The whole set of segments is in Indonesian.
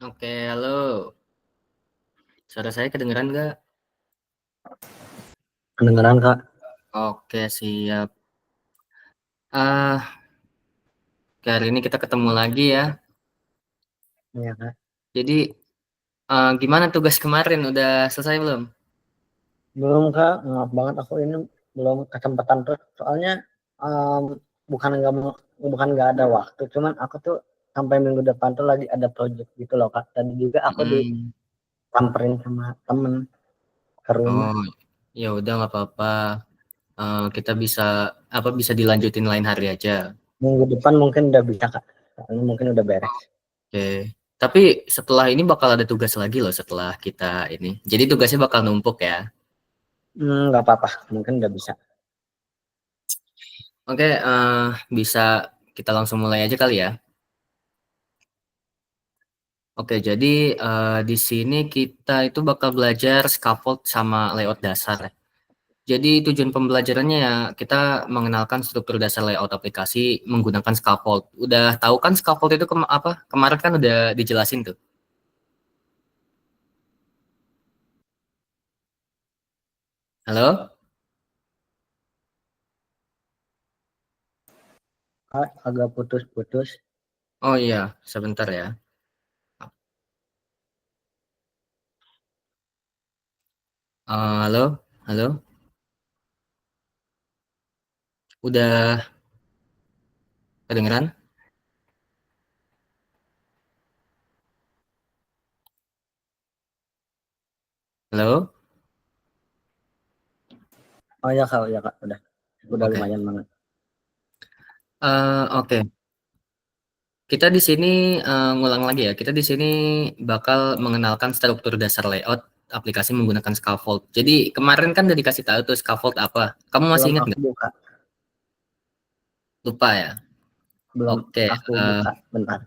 Oke, halo. Suara saya kedengeran nggak? Kedengeran, Kak. Oke, siap. Ah, Hari ini kita ketemu lagi ya. Iya, Kak. Jadi, gimana tugas kemarin? Udah selesai belum? Belum, Kak. Maaf banget aku ini belum kesempatan tuh. Soalnya em, bukan nggak ada waktu, cuman aku tuh sampai minggu depan tuh lagi ada project gitu loh, Kak. Tadi juga aku Hmm. disamperin sama temen ke rumah. Oh, ya udah nggak apa-apa. Kita bisa dilanjutin lain hari aja. Minggu depan mungkin udah bisa, Kak. Soalnya mungkin udah beres. Oke. Tapi setelah ini bakal ada tugas lagi loh setelah kita ini. Jadi tugasnya bakal numpuk ya. Nggak apa-apa. Mungkin udah bisa. Oke, bisa kita langsung mulai aja kali ya. Oke, jadi di sini kita itu bakal belajar scaffold sama layout dasar. Jadi tujuan pembelajarannya ya kita mengenalkan struktur dasar layout aplikasi menggunakan scaffold. Udah tahu kan scaffold itu apa? Kemarin kan udah dijelasin tuh. Halo? Kak, agak putus-putus. Oh iya, sebentar ya. Halo? Halo? Udah kedengeran? Halo? Oh ya, Kak. Ya, Kak. Udah Oke. lumayan banget. Oke. Kita di sini ngulang lagi ya. Kita di sini bakal mengenalkan struktur dasar layout aplikasi menggunakan scaffold. Jadi kemarin kan udah dikasih tahu tuh scaffold apa. Kamu masih Belum ingat aku nggak? buka. Lupa ya? Belum Oke. aku buka. Bentar.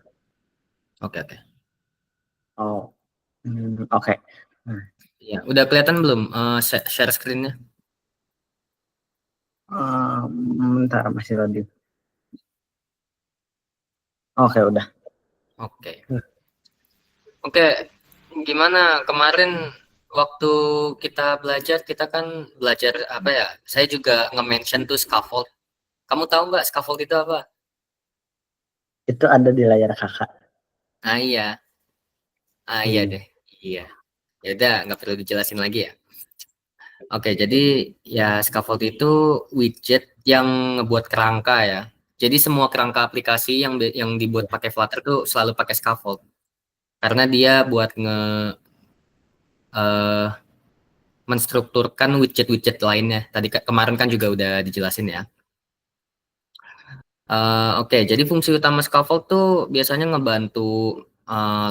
Oke, oke. Oh. Oke. Nah, Ya, udah kelihatan belum share screen-nya? bentar masih loading. Oke, udah. Oke. Oke, gimana kemarin waktu kita belajar, kita kan belajar apa ya? Saya juga nge-mention tuh scaffold. Kamu tahu nggak scaffold itu apa? Itu ada di layar kakak. Ah iya, iya Hmm. deh. Iya. Ya udah, nggak perlu dijelasin lagi ya. Oke, jadi ya scaffold itu widget yang ngebuat kerangka ya. Jadi semua kerangka aplikasi yang dibuat pakai Flutter tuh selalu pakai scaffold. Karena dia buat eh, menstrukturkan widget-widget lainnya. Tadi kemarin kan juga udah dijelasin ya. Oke, jadi fungsi utama scaffold tuh biasanya ngebantu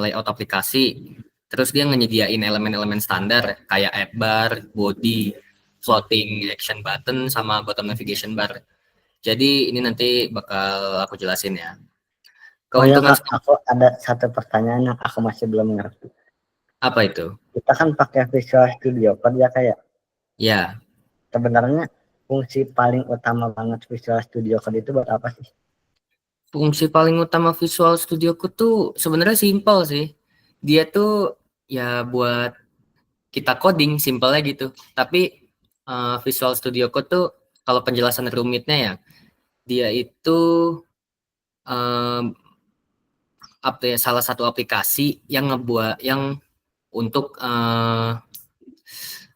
layout aplikasi. Terus dia nyediain elemen-elemen standar kayak app bar, body, floating action button, sama bottom navigation bar. Jadi ini nanti bakal aku jelasin ya. Oh ya Keuntungan kak, aku ada satu pertanyaan yang aku masih belum ngerti. apa itu? Kita kan pakai Visual Studio Code ya kayak. Ya, Sebenarnya fungsi paling utama banget Visual Studio Code itu buat apa sih? fungsi paling utama Visual Studio Code tuh sebenarnya simpel sih. Dia tuh ya buat kita coding simpelnya gitu. Tapi Visual Studio Code tuh kalau penjelasan rumitnya ya, dia itu um, salah satu aplikasi yang ngebuat yang untuk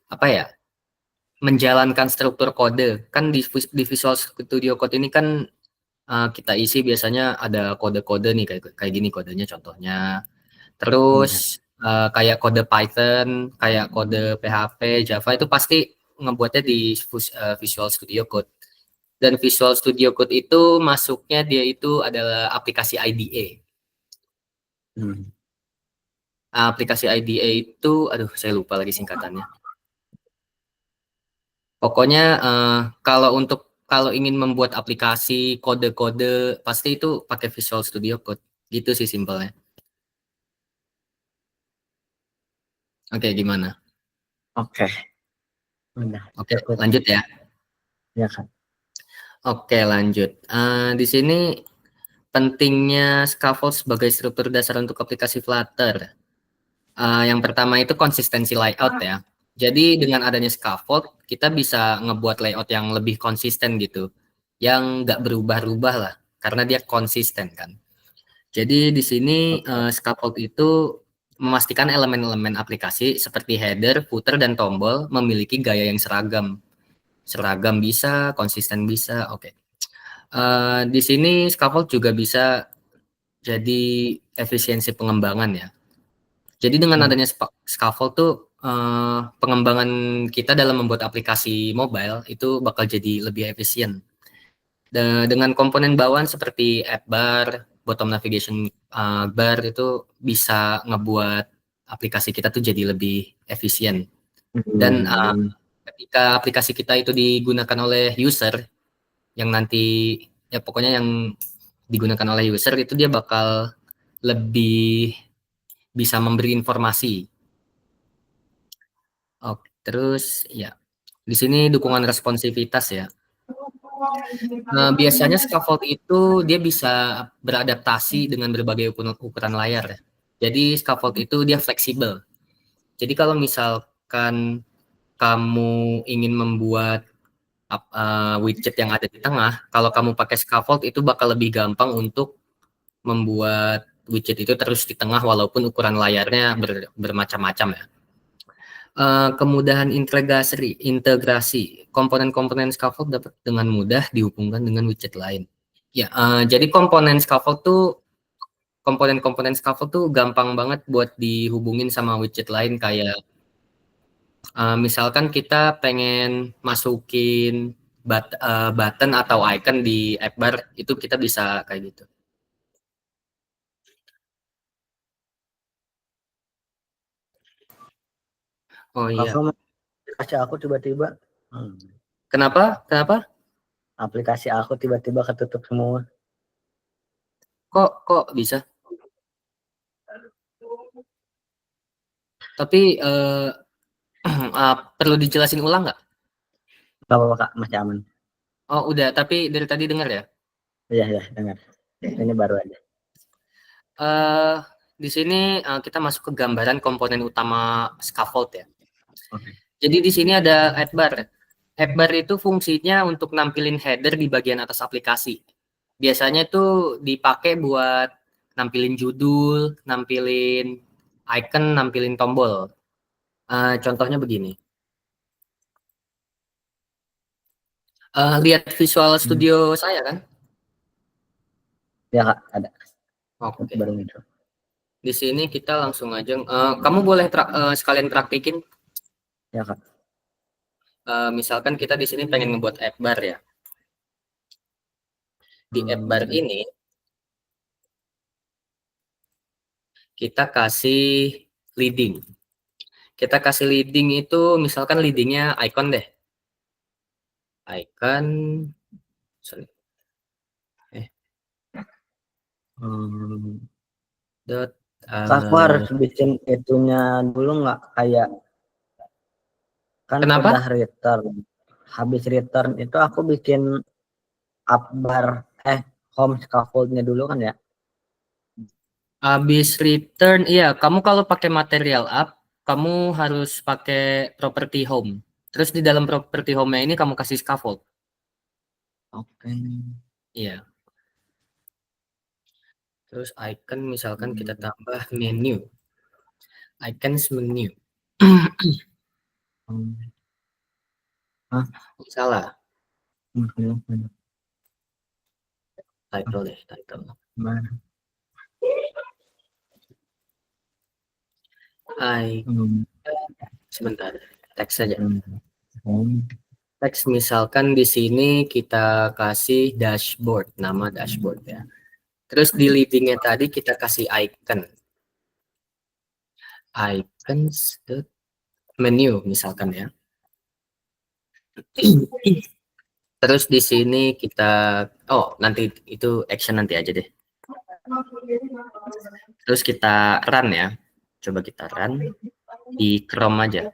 apa ya, menjalankan struktur kode. Kan di Visual Studio Code ini kan kita isi biasanya ada kode-kode nih kayak kayak gini kodenya contohnya. Iya. Terus kayak kode Python, kayak kode PHP, Java itu pasti ngebuatnya di Visual Studio Code. Dan Visual Studio Code itu masuknya dia itu adalah aplikasi IDE. Hmm. Aplikasi IDE itu, aduh saya lupa lagi singkatannya. Pokoknya kalau ingin membuat aplikasi kode-kode pasti itu pakai Visual Studio Code. Gitu sih simpelnya. Oke, gimana? Oke, udah Oke, cukup lanjut ya. ya kan. Oke, lanjut. Di sini pentingnya scaffold sebagai struktur dasar untuk aplikasi Flutter. Yang pertama itu konsistensi layout ya. Jadi dengan adanya scaffold, kita bisa ngebuat layout yang lebih konsisten gitu. Yang nggak berubah-ubah lah, karena dia konsisten kan. Jadi di sini scaffold itu memastikan elemen-elemen aplikasi seperti header, footer, dan tombol memiliki gaya yang seragam. Seragam bisa, konsisten bisa, oke. Di sini scaffold juga bisa jadi efisiensi pengembangan ya. Jadi dengan adanya scaffold tuh pengembangan kita dalam membuat aplikasi mobile itu bakal jadi lebih efisien. Dengan komponen bawaan seperti app bar, bottom navigation bar itu bisa ngebuat aplikasi kita tuh jadi lebih efisien. Dan ketika aplikasi kita itu digunakan oleh user yang nanti ya pokoknya yang digunakan oleh user itu dia bakal lebih bisa memberi informasi. Oke, terus ya di sini dukungan responsivitas ya. Biasanya scaffold itu dia bisa beradaptasi dengan berbagai ukuran layar. Jadi scaffold itu dia fleksibel. Jadi kalau misalkan kamu ingin membuat widget yang ada di tengah, kalau kamu pakai scaffold itu bakal lebih gampang untuk membuat widget itu terus di tengah walaupun ukuran layarnya bermacam-macam ya. Kemudahan integrasi komponen-komponen scaffold dapat dengan mudah dihubungkan dengan widget lain. Ya, jadi komponen-komponen scaffold tuh gampang banget buat dihubungin sama widget lain kayak misalkan kita pengen masukin button atau icon di app bar itu kita bisa kayak gitu. Oh iya. Kakak aplikasi aku tiba-tiba Kenapa? aplikasi aku tiba-tiba ketutup semua. Kok bisa? Tapi perlu dijelasin ulang nggak? Gak apa-apa Kak, masih aman. Oh udah, tapi dari tadi dengar ya. Iya ya, dengar. Ini baru aja. Di sini kita masuk ke gambaran komponen utama scaffold ya. Oke. Jadi di sini ada app bar. App bar itu fungsinya untuk nampilin header di bagian atas aplikasi. Biasanya itu dipakai buat nampilin judul, nampilin icon, nampilin tombol. Contohnya begini. Lihat Visual Studio saya kan? Ya Kak, ada. Oke. Baru itu. Di sini kita langsung aja. Kamu boleh sekalian praktikin. Ya Kak. Misalkan kita di sini pengen ngebuat app bar ya. Di app bar ini kita kasih leading. Kita kasih leading itu misalkan leadingnya icon deh. Icon. Sorry. Dot. Aku harus bikin itunya dulu nggak kayak kan Kenapa? udah return. Habis return itu aku bikin up bar home scaffoldnya dulu kan ya. Habis return, iya. Kamu kalau pakai material up, kamu harus pakai property home. Terus di dalam property home-nya ini kamu kasih scaffold. Oke. Iya. Terus icon misalkan kita tambah menu. Icons menu. Salah. Title deh, title. Sebentar. Teks saja. Teks misalkan di sini kita kasih dashboard, nama dashboard ya. Terus di leading-nya tadi kita kasih icon. Icons menu misalkan ya. Terus di sini kita nanti itu action nanti aja deh. Terus kita run ya. Coba kita run di Chrome aja.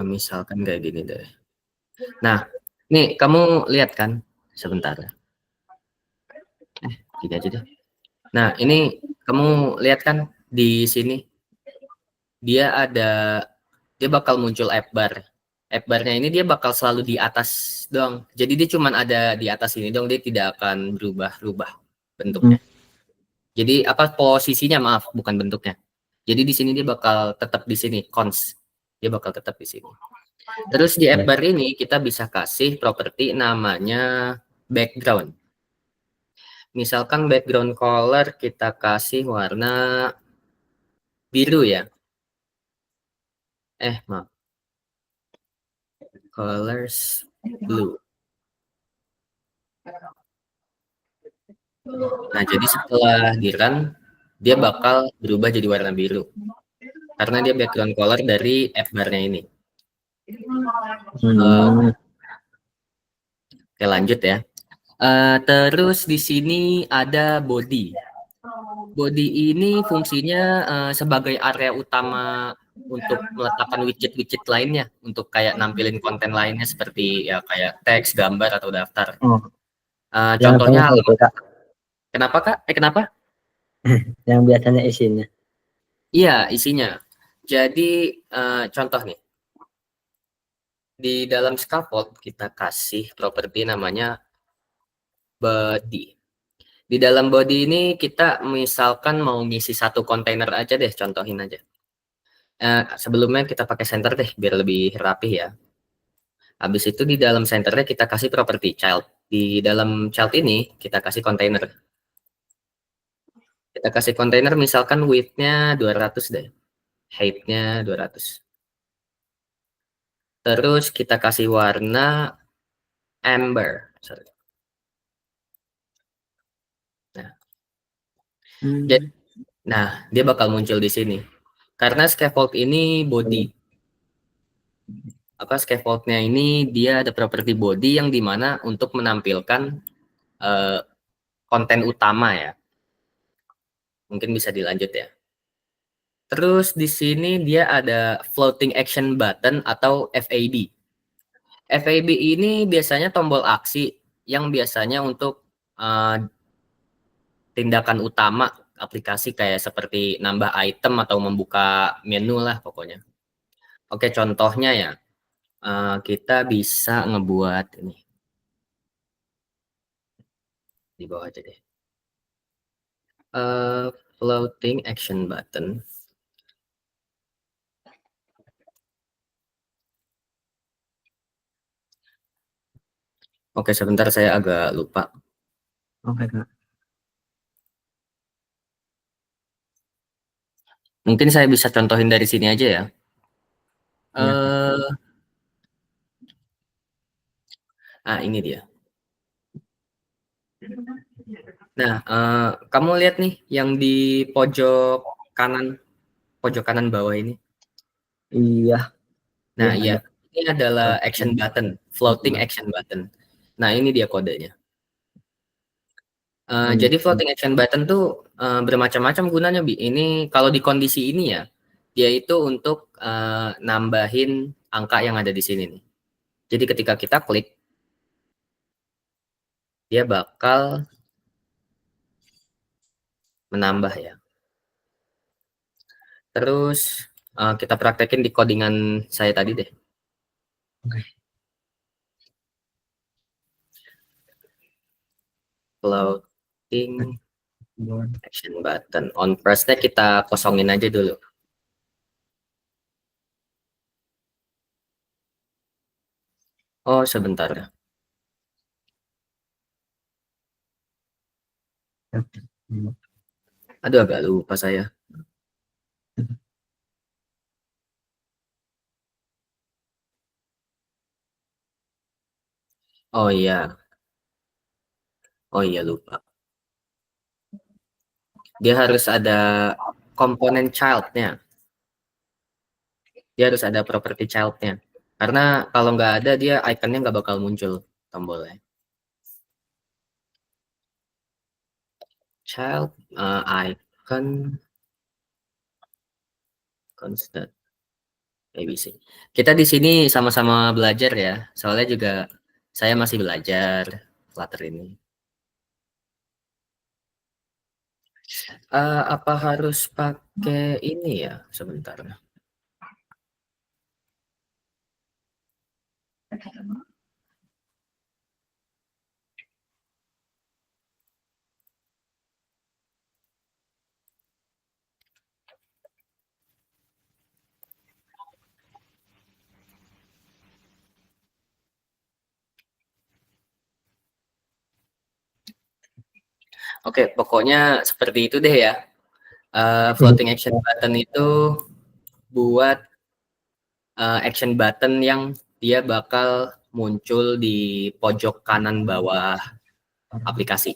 Misalkan kayak gini deh. Nah, nih kamu lihat kan, sebentar. Gini aja deh. Nah, ini kamu lihat kan di sini dia bakal muncul app bar. App barnya ini dia bakal selalu di atas dong. Jadi dia cuman ada di atas ini dong, dia tidak akan berubah-ubah bentuknya. Jadi apa posisinya, maaf, bukan bentuknya. Jadi di sini dia bakal tetap di sini, cons. Dia bakal tetap di sini. Terus di app bar ini kita bisa kasih properti namanya background. Misalkan background color kita kasih warna biru ya. Maaf. Colors blue. Nah, jadi setelah di run, dia bakal berubah jadi warna biru. Karena dia background color dari app bar-nya ini. Oke, lanjut ya. Terus di sini ada body. Body ini fungsinya sebagai area utama untuk meletakkan widget-widget lainnya, untuk kayak nampilin konten lainnya seperti ya kayak teks, gambar atau daftar. Contohnya itu, Kak. Kenapa Kak? Kenapa? Yang biasanya isinya. Iya, isinya. Jadi contoh nih, di dalam scaffold kita kasih properti namanya body. Di dalam body ini kita misalkan mau ngisi satu kontainer aja deh, contohin aja. Sebelumnya kita pakai center deh biar lebih rapih ya. Habis itu di dalam centernya kita kasih properti child. Di dalam child ini kita kasih kontainer. Kita kasih kontainer misalkan width-nya 200 deh. Height-nya 200. Terus kita kasih warna amber. Sorry. Nah, dia bakal muncul di sini. Karena scaffold ini body. Scaffoldnya ini dia ada properti body yang dimana untuk menampilkan konten utama ya. Mungkin bisa dilanjut ya. Terus di sini dia ada floating action button atau FAB. FAB ini biasanya tombol aksi yang biasanya untuk tindakan utama aplikasi kayak seperti nambah item atau membuka menu lah pokoknya. Oke, contohnya ya, kita bisa ngebuat ini. Di bawah aja deh. Floating action button. Oke, sebentar saya agak lupa. Oke, Kak. Mungkin saya bisa contohin dari sini aja ya. Ini dia. Nah, kamu lihat nih yang di pojok kanan bawah ini. Iya. Nah, iya. Ini adalah action button, floating action button. Nah, ini dia kodenya. Jadi floating action button tuh bermacam-macam gunanya, Bi. Ini kalau di kondisi ini ya, dia itu untuk nambahin angka yang ada di sini nih. Jadi ketika kita klik, dia bakal menambah ya. Terus kita praktekin di codingan saya tadi deh. Floating action button. On press-nya kita kosongin aja dulu. Oh, sebentar. Aduh, agak lupa saya. Oh iya. Oh iya, lupa. Dia harus ada komponen child-nya. Dia harus ada properti child-nya. Karena kalau nggak ada, dia ikonnya nggak bakal muncul tombolnya. Child icon constant ABC. Kita di sini sama-sama belajar ya. Soalnya juga saya masih belajar Flutter ini. Apa harus pakai ini ya? Sebentar. Oke, pokoknya seperti itu deh ya. Floating action button itu buat action button yang dia bakal muncul di pojok kanan bawah aplikasi.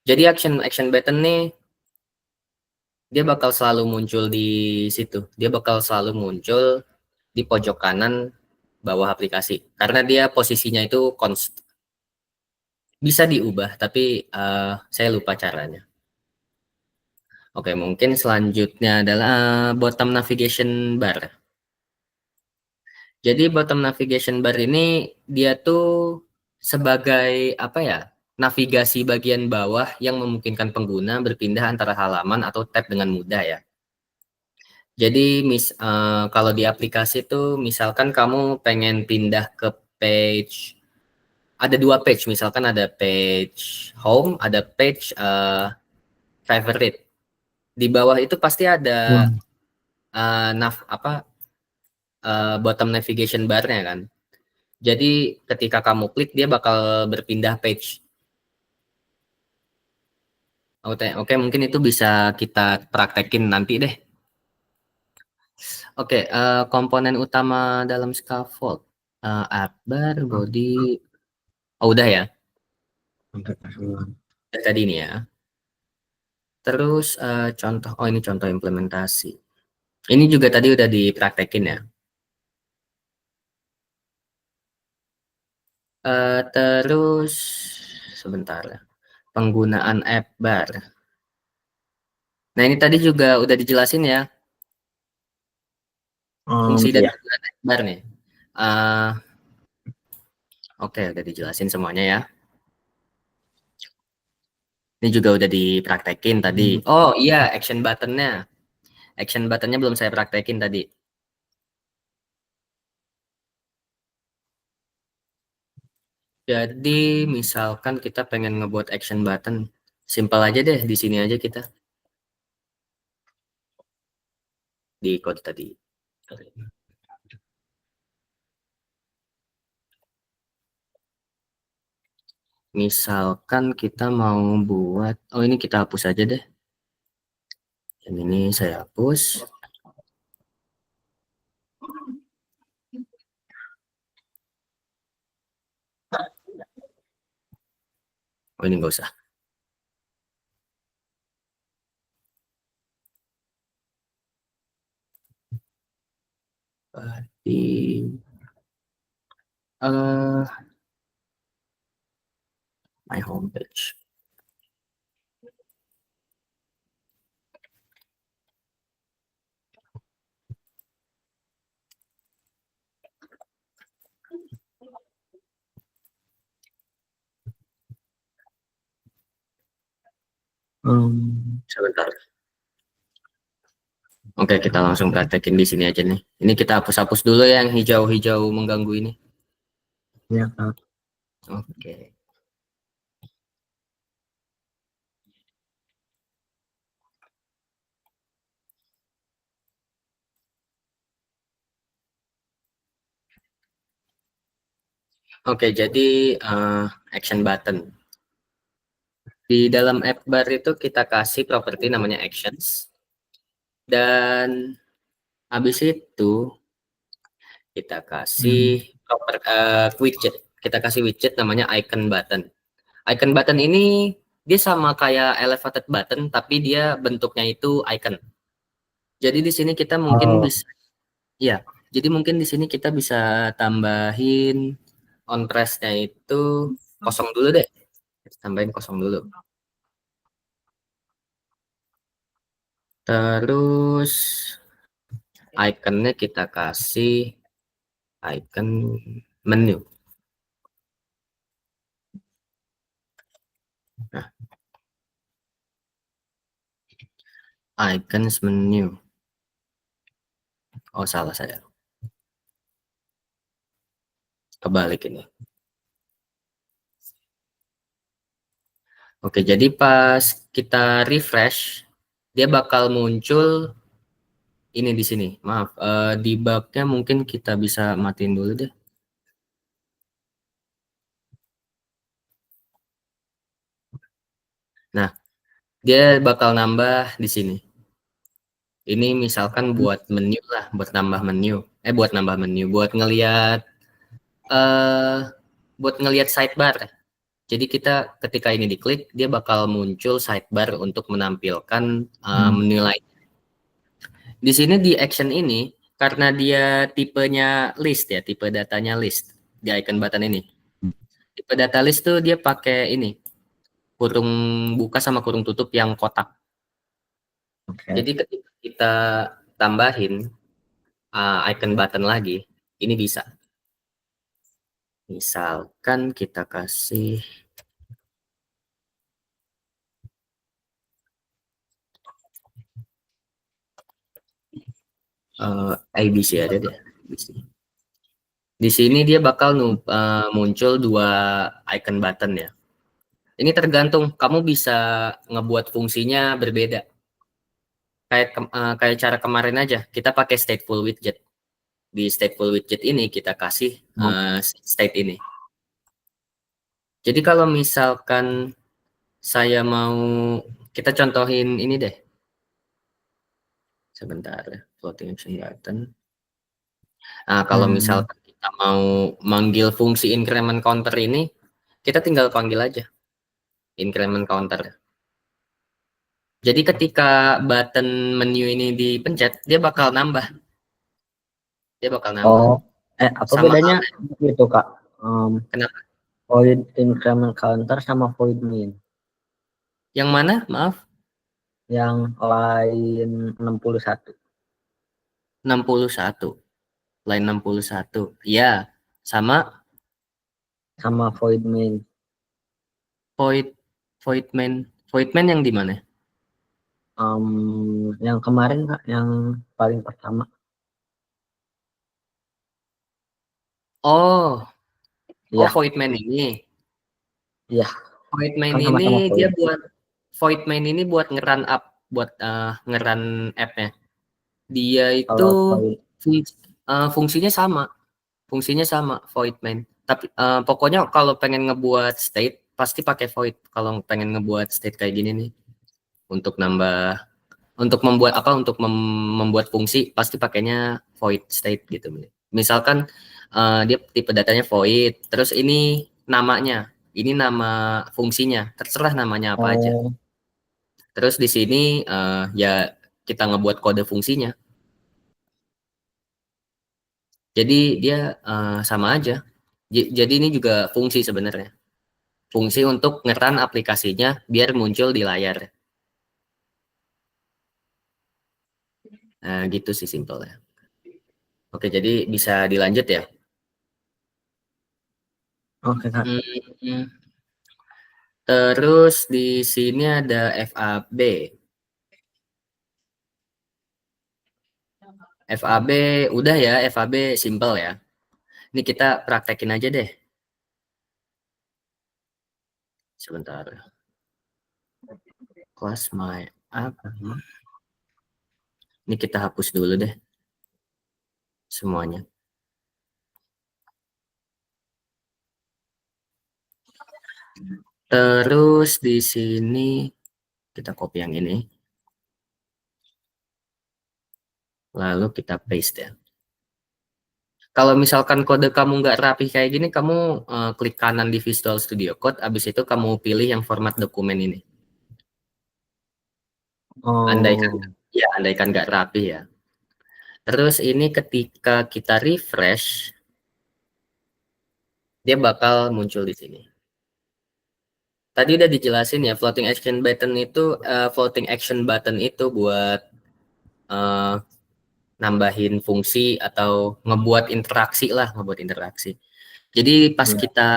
Jadi action button nih dia bakal selalu muncul di situ. Dia bakal selalu muncul di pojok kanan bawah aplikasi karena dia posisinya itu constant. Bisa diubah tapi saya lupa caranya. Oke, mungkin selanjutnya adalah bottom navigation bar. Jadi bottom navigation bar ini dia tuh sebagai apa ya? Navigasi bagian bawah yang memungkinkan pengguna berpindah antara halaman atau tab dengan mudah ya. Jadi kalau di aplikasi tuh misalkan kamu pengen pindah ke page, ada dua page, misalkan ada page home, ada page favorite. Di bawah itu pasti ada bottom navigation bar-nya kan. Jadi ketika kamu klik dia bakal berpindah page. Oke, mungkin itu bisa kita praktekin nanti deh. Oke, komponen utama dalam scaffold. App bar, body. Oh, udah ya. Tadi ini ya. Terus contoh, oh ini contoh implementasi. Ini juga tadi udah dipraktekin ya. Terus sebentar ya. Penggunaan app bar. Nah ini tadi juga udah dijelasin ya. Fungsi dan penggunaan app bar nih. Oke, udah dijelasin semuanya ya. Ini juga udah dipraktekin tadi. Oh iya, action button-nya. Action button-nya belum saya praktekin tadi. Jadi misalkan kita pengen ngebuat action button, simpel aja deh, di sini aja kita. Di code tadi. Misalkan kita mau buat, oh ini kita hapus aja deh. Yang ini saya hapus. Oh ini nggak usah. Di my homepage. Sebentar. Oke, kita langsung praktekin di sini aja nih. Ini kita hapus-hapus dulu ya yang hijau-hijau mengganggu ini. Ya, Kak. Oke. Oke, jadi action button. Di dalam app bar itu kita kasih properti namanya actions. Dan habis itu kita kasih widget. Kita kasih widget namanya icon button. Icon button ini dia sama kayak elevated button tapi dia bentuknya itu icon. Jadi di sini kita mungkin bisa, ya. Jadi mungkin di sini kita bisa tambahin on press-nya itu kosong dulu deh. Tambahin kosong dulu. Terus ikonnya kita kasih icon menu. Nah, icons menu. Oh, salah saya. Kebalik ini. Oke, jadi pas kita refresh, dia bakal muncul ini di sini. Maaf, debugnya mungkin kita bisa matiin dulu deh. Nah, dia bakal nambah di sini. Ini misalkan buat menu lah, buat nambah menu. Buat nambah menu, buat ngelihat sidebar. Jadi kita ketika ini diklik, dia bakal muncul sidebar untuk menampilkan menu lain. Di sini di action ini, karena dia tipenya list ya, tipe datanya list di icon button ini. Tipe data list tuh dia pakai ini, kurung buka sama kurung tutup yang kotak. Jadi ketika kita tambahin icon button lagi, ini bisa. Misalkan kita kasih ABC aja deh. Di sini dia bakal muncul 2 icon button ya. Ini tergantung, kamu bisa ngebuat fungsinya berbeda. Kayak cara kemarin aja, kita pakai stateful widget. Di stateful widget ini kita kasih state ini. Jadi kalau misalkan saya mau, kita contohin ini deh. Sebentar ya, floating action button. Nah, kalau misalkan kita mau manggil fungsi increment counter ini, kita tinggal panggil aja increment counter. Jadi ketika button menu ini dipencet, dia bakal nambah. Dia bakal nambah. Oh, apa sama bedanya gitu Kak? Kenapa? Void increment counter sama void min. Yang mana? Maaf. Yang lain 61. 61. Line 61. Ya, sama Sama void min. void main. Void main yang di mana? Yang kemarin Kak, yang paling pertama. Oh, Iya, void main ini. iya. Void main Kan ini sama-sama dia void. buat void main ini buat ngerun up, buat ngerun app-nya. Dia itu Kalau void, fungsinya sama. Fungsinya sama void main. Tapi pokoknya kalau pengen ngebuat state pasti pakai void. Kalau pengen ngebuat state kayak gini nih, untuk nambah, untuk membuat apa, untuk membuat fungsi pasti pakainya void state gitu. Misalkan dia tipe datanya void, terus ini namanya, ini nama fungsinya, terserah namanya apa aja. oh, Terus di sini ya kita ngebuat kode fungsinya. Jadi dia sama aja. Jadi ini juga fungsi sebenarnya. Fungsi untuk ngeran aplikasinya biar muncul di layar. Nah, gitu sih simpelnya. Oke, jadi bisa dilanjut ya. oke Kak. Terus di sini ada FAB. FAB udah ya, FAB simple ya. Ini kita praktekin aja deh. Sebentar. Class my app. Ini kita hapus dulu deh semuanya. Terus di sini kita copy yang ini. Lalu kita paste ya. Kalau misalkan kode kamu nggak rapi kayak gini, kamu klik kanan di Visual Studio Code, abis itu kamu pilih yang format dokumen ini. Oh, Andaikan Ya, andaikan nggak rapi ya. Terus ini ketika kita refresh, dia bakal muncul di sini. Tadi udah dijelasin ya, floating action button itu buat eh, nambahin fungsi atau ngebuat interaksi. Jadi pas Iya. kita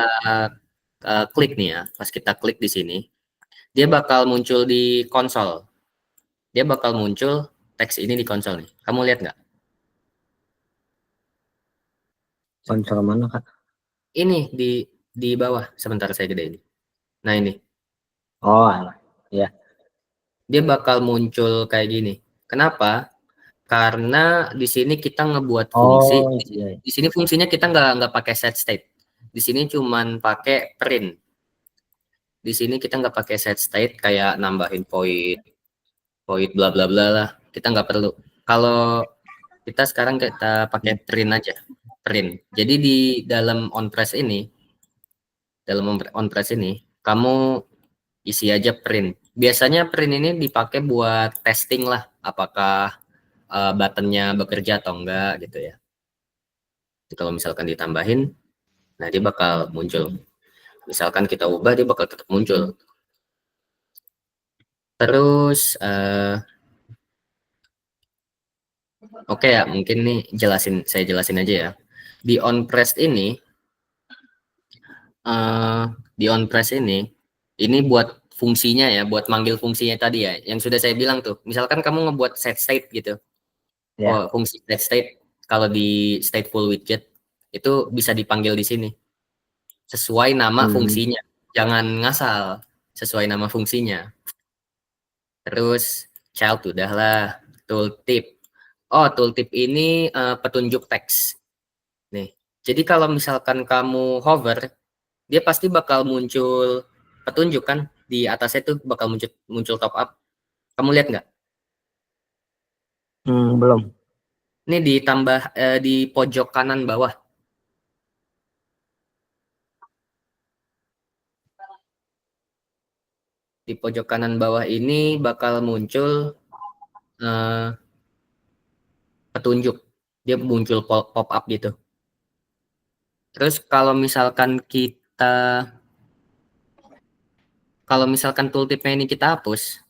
klik nih ya, pas kita klik di sini, dia bakal muncul di konsol. Dia bakal muncul teks ini di konsol nih. Kamu lihat nggak? Konsol mana kak? Ini di bawah. Sebentar saya gedein. Nah ini, Oh alah. Ya. dia bakal muncul kayak gini. Kenapa? Karena di sini kita ngebuat fungsi. Oh iya. Di sini fungsinya kita nggak pakai set state. Di sini cuman pakai print. Di sini kita nggak pakai set state kayak nambahin void, void bla bla bla lah. Kita nggak perlu. Kalau kita sekarang kita pakai print aja, print. Jadi di dalam on press ini, kamu isi aja print. Biasanya print ini dipakai buat testing lah, apakah buttonnya bekerja atau enggak gitu ya. Jadi kalau misalkan ditambahin, nah dia bakal muncul. Misalkan kita ubah, dia bakal tetap muncul. Terus, oke ya, mungkin nih saya jelasin aja ya. Di on press ini, eh, di on press ini buat fungsinya ya, buat manggil fungsinya tadi ya, yang sudah saya bilang tuh. Misalkan kamu ngebuat set state gitu. Ya. Oh, fungsi set state kalau di stateful widget itu bisa dipanggil di sini sesuai nama Hmm. fungsinya. Jangan ngasal, sesuai nama fungsinya. Terus child udahlah, tooltip. Oh, tooltip ini petunjuk teks. Nih. Jadi kalau misalkan kamu hover, dia pasti bakal muncul petunjuk kan di atasnya tuh bakal muncul muncul top up. Kamu lihat nggak? Belum. Ini ditambah di pojok kanan bawah. Di pojok kanan bawah ini bakal muncul eh, petunjuk. Dia muncul pop up gitu. Terus kalau misalkan tooltipnya ini kita hapus,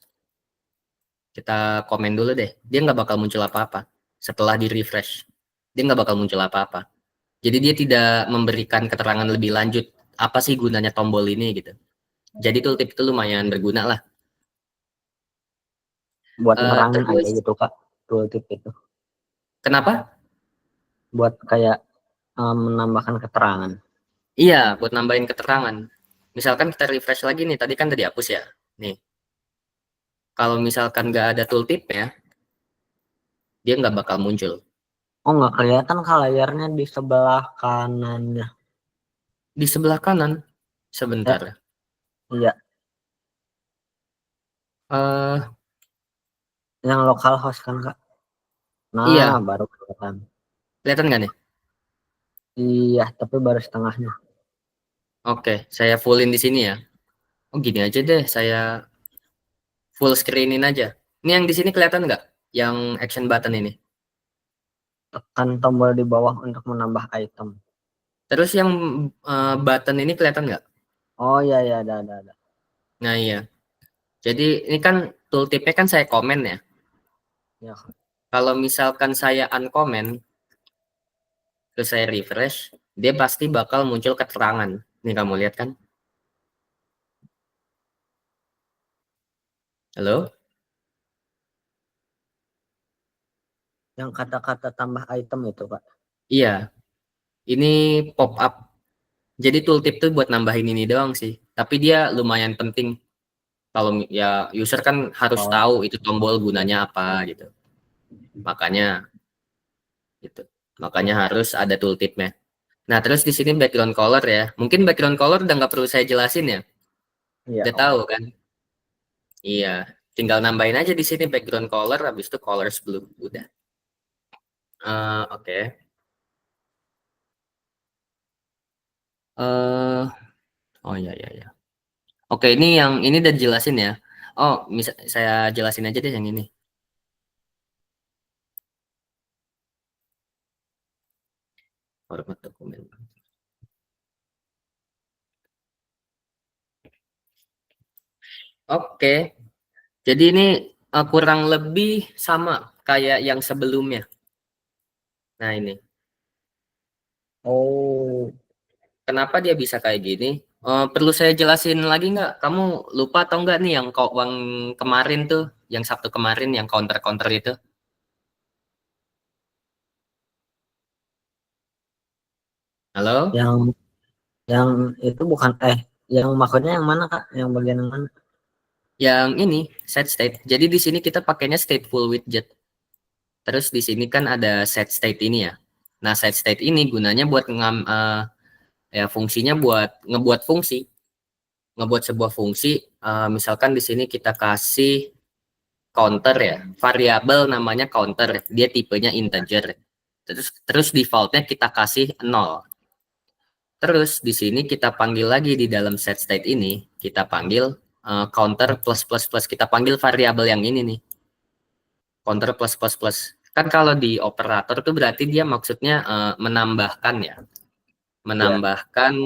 kita komen dulu deh. Dia nggak bakal muncul apa-apa setelah di refresh. Dia nggak bakal muncul apa-apa. Jadi dia tidak memberikan keterangan lebih lanjut apa sih gunanya tombol ini gitu. Jadi tooltip itu lumayan berguna lah. Buat nerangin aja Terus gitu kak. Tooltip itu. kenapa? Buat kayak menambahkan keterangan. Iya, buat nambahin keterangan. Misalkan kita refresh lagi nih, tadi kan tadi hapus ya. Nih, kalau misalkan nggak ada tooltipnya, dia nggak bakal muncul. Oh nggak kelihatan kak layarnya di sebelah kanannya. Di sebelah kanan, Ya. sebentar. Iya. eh Yang lokal host kan kak. Nah iya, baru kelihatan. kelihatan nggak nih? Iya tapi baru setengahnya. Oke, saya fullin di sini ya. Oh gini aja deh, saya full screenin aja. Ini yang di sini kelihatan nggak? Yang action button ini. Tekan tombol di bawah untuk menambah item. Terus yang button ini kelihatan nggak? Oh iya iya ada. Nah iya. Jadi ini kan tooltipnya kan saya komen ya. Ya kak. Kalau misalkan saya uncomment, terus saya refresh, dia pasti bakal muncul keterangan. Nih kamu lihat kan? Halo? Yang kata-kata tambah item itu kak. Iya, ini pop up. Jadi tooltip tuh buat nambahin ini doang sih. Tapi dia lumayan penting. Kalau ya user kan harus Oh tahu itu tombol gunanya apa gitu. Makanya gitu. Makanya harus ada tooltipnya. Nah, terus di sini background color ya. Mungkin background color udah nggak perlu saya jelasin ya. iya Udah tahu oke. kan? Iya. Tinggal nambahin aja di sini background color, habis itu colors blue. Udah. Oke. eh oh iya iya iya. Oke, ini udah jelasin ya. Oh, saya jelasin aja deh yang ini. Format dokumen. Oke, jadi ini kurang lebih sama kayak yang sebelumnya. Nah ini, Oh, kenapa dia bisa kayak gini? Perlu saya jelasin lagi nggak? Kamu lupa atau nggak nih yang uang kemarin tuh, yang Sabtu kemarin yang counter-counter itu? Halo? yang yang itu bukan yang maksudnya yang mana Kak? Yang bagian yang mana? Yang ini set state. Jadi di sini kita pakainya stateful widget. Terus di sini kan ada set state ini ya. Nah, set state ini gunanya buat ya fungsinya buat ngebuat fungsi, ngebuat sebuah fungsi. Misalkan di sini kita kasih counter ya, variabel namanya counter, dia tipenya integer. Terus defaultnya kita kasih 0. Terus di sini kita panggil lagi di dalam set state ini, kita panggil counter plus plus plus, kita panggil variabel yang ini nih, counter plus plus plus. Kan kalau di operator tuh berarti dia maksudnya menambahkan ya, Ya, menambahkan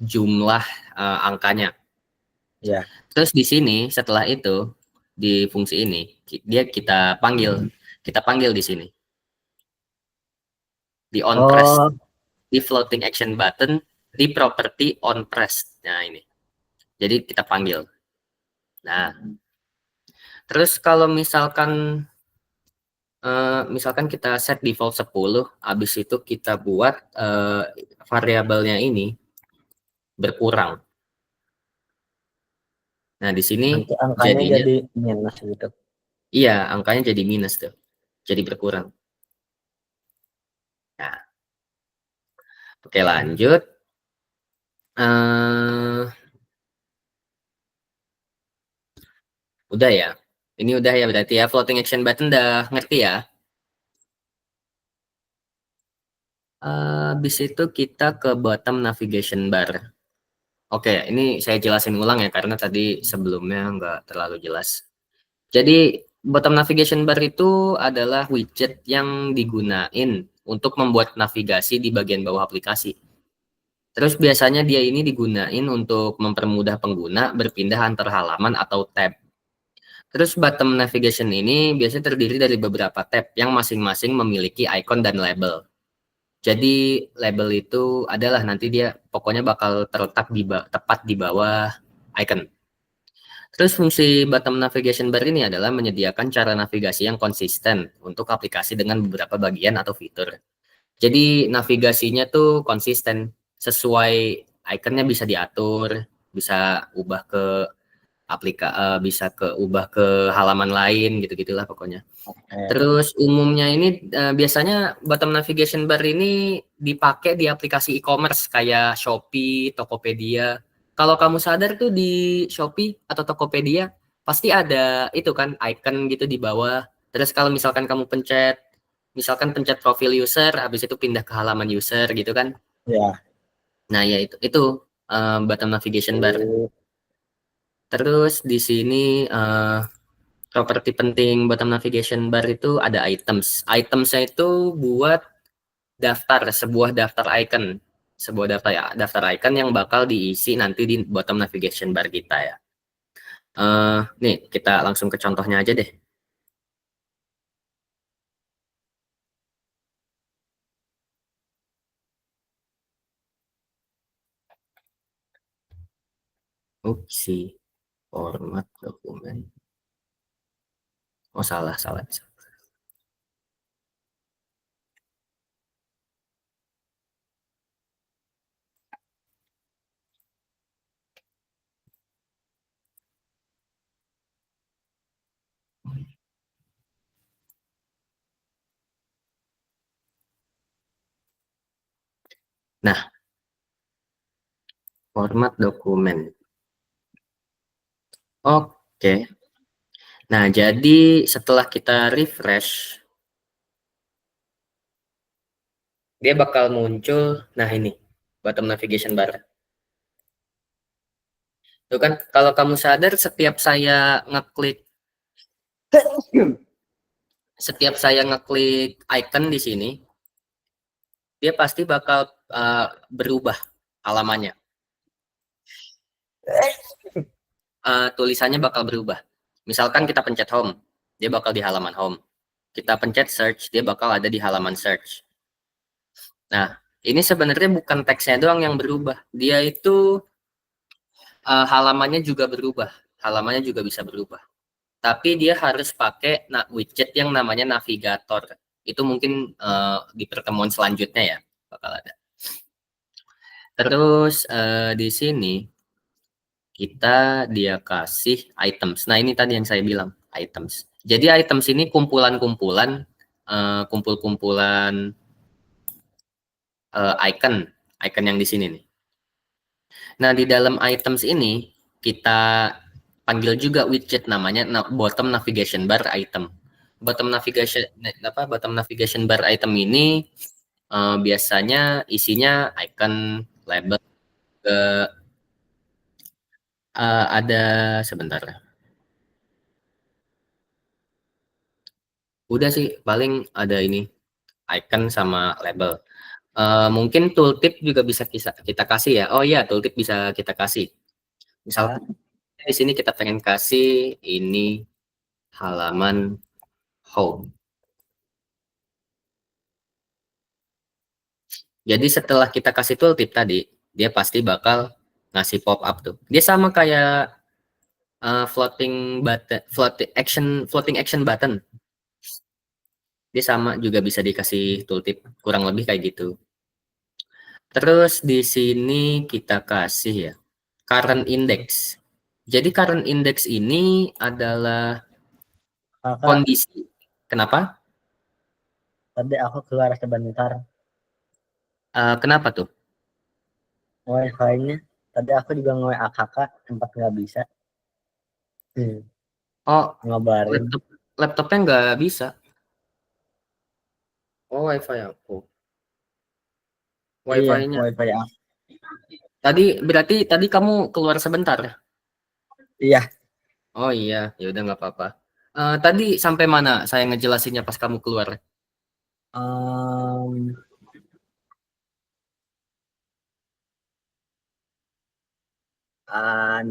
jumlah angkanya. ya. Terus di sini setelah itu di fungsi ini dia kita panggil di sini di on press, Oh, di floating action button, di property on press. Nah ini, jadi kita panggil. Nah, terus kalau misalkan kita set default 10, habis itu kita buat variabelnya ini berkurang. Nah, di sini nanti angkanya jadinya jadi minus gitu. iya, angkanya jadi minus tuh. Jadi berkurang. Nah, oke lanjut. eh Udah ya. Ini udah ya berarti ya floating action button udah ngerti ya. Habis itu kita ke bottom navigation bar. Oke, ini saya jelasin ulang ya karena tadi sebelumnya nggak terlalu jelas. Jadi bottom navigation bar itu adalah widget yang digunain untuk membuat navigasi di bagian bawah aplikasi. Terus biasanya dia ini digunain untuk mempermudah pengguna berpindah antar halaman atau tab. Terus bottom navigation ini biasanya terdiri dari beberapa tab yang masing-masing memiliki icon dan label. Jadi label itu adalah nanti dia pokoknya bakal terletak tepat di bawah icon. Terus fungsi bottom navigation bar ini adalah menyediakan cara navigasi yang konsisten untuk aplikasi dengan beberapa bagian atau fitur. Jadi navigasinya tuh konsisten, sesuai ikonnya bisa diatur, bisa ubah ke bisa ke ubah ke halaman lain gitu-gitulah pokoknya. Oke. Terus umumnya ini biasanya bottom navigation bar ini dipakai di aplikasi e-commerce kayak Shopee, Tokopedia. Kalau kamu sadar tuh di Shopee atau Tokopedia pasti ada itu kan icon gitu di bawah. Terus kalau misalkan kamu misalkan pencet profil user, habis itu pindah ke halaman user gitu kan. Ya. Nah ya itu bottom navigation bar. Oh, Terus di sini properti penting bottom navigation bar itu ada items. Itemsnya itu buat sebuah daftar icon, sebuah daftar icon yang bakal diisi nanti di bottom navigation bar kita ya. Nih kita langsung ke contohnya aja deh. Opsi format dokumen. Oh salah salah. Nah, format dokumen. Oke. Nah, jadi setelah kita refresh, dia bakal muncul, nah ini, bottom navigation bar. Itu kan, kalau kamu sadar setiap saya ngeklik icon di sini, dia pasti bakal berubah halamannya. Tulisannya bakal berubah. Misalkan kita pencet home, dia bakal di halaman home. Kita pencet search, dia bakal ada di halaman search. Nah, ini sebenarnya bukan teksnya doang yang berubah. Dia itu halamannya juga berubah. Halamannya juga bisa berubah. Tapi dia harus pakai widget yang namanya navigator. Itu mungkin di pertemuan selanjutnya ya bakal ada. Terus di sini dia kasih items. Nah, ini tadi yang saya bilang, items. Jadi items ini kumpulan-kumpulan kumpul-kumpulan icon yang di sini nih. Nah, di dalam items ini kita panggil juga widget namanya bottom navigation bar item. Bottom navigation bar item ini biasanya isinya icon, label, ada sebentar. Udah sih paling ada ini icon sama label. Mungkin tooltip juga bisa kita kasih ya. Oh iya, tooltip bisa kita kasih. Misal di sini kita pengen kasih ini halaman home. Jadi setelah kita kasih tooltip tadi, dia pasti bakal ngasih pop up tuh. Dia sama kayak floating action button. Dia sama juga bisa dikasih tooltip, kurang lebih kayak gitu. Terus di sini kita kasih ya current index. Jadi current index ini adalah kondisi. Kenapa? Tadi aku keluar sebentar. Kenapa tuh? Wi-Fi-nya. Tadi aku juga nge-WA kakak, tempat nggak bisa. Oh, Ngabarin. laptopnya nggak bisa. Oh, wifi aku. Iya, Wifi-nya. Wi-Fi aku. Berarti tadi kamu keluar sebentar. Iya. Oh iya, ya udah nggak apa-apa. Tadi sampai mana saya ngejelasinnya pas kamu keluar? Um,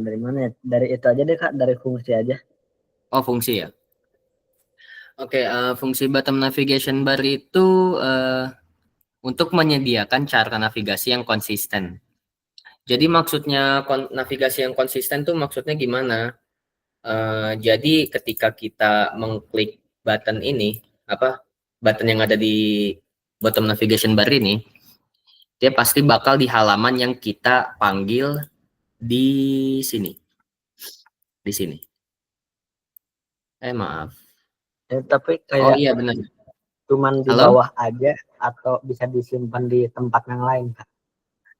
dari mana ya? Dari itu aja deh Kak, dari fungsi aja. Oh, fungsi ya. Oke, fungsi bottom navigation bar itu untuk menyediakan cara navigasi yang konsisten. Jadi maksudnya navigasi yang konsisten tuh maksudnya gimana? Jadi ketika kita mengklik button ini, button yang ada di bottom navigation bar ini, dia pasti bakal di halaman yang kita panggil di sini. Di sini. Maaf. Tapi Oh kayak iya benar. cuman di Halo? bawah aja atau bisa disimpan di tempat yang lain Kak.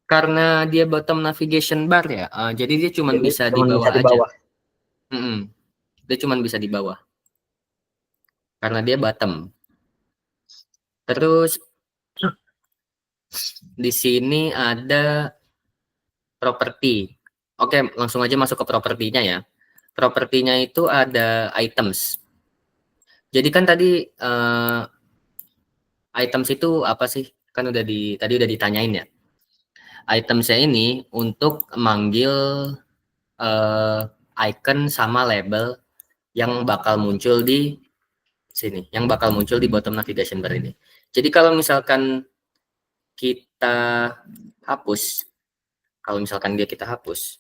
Karena dia bottom navigation bar ya, jadi dia cuma Jadi bisa di cuman bisa bawah di aja. bawah. Dia cuma bisa di bawah. Karena dia bottom. Terus di sini ada properti. Oke, langsung aja masuk ke propertinya ya. Propertinya itu ada items. Jadi kan tadi items itu apa sih? Kan tadi udah ditanyain ya. Itemsnya ini untuk manggil icon sama label yang bakal muncul di sini, yang bakal muncul di bottom navigation bar ini. Jadi kalau misalkan kita hapus, kita hapus,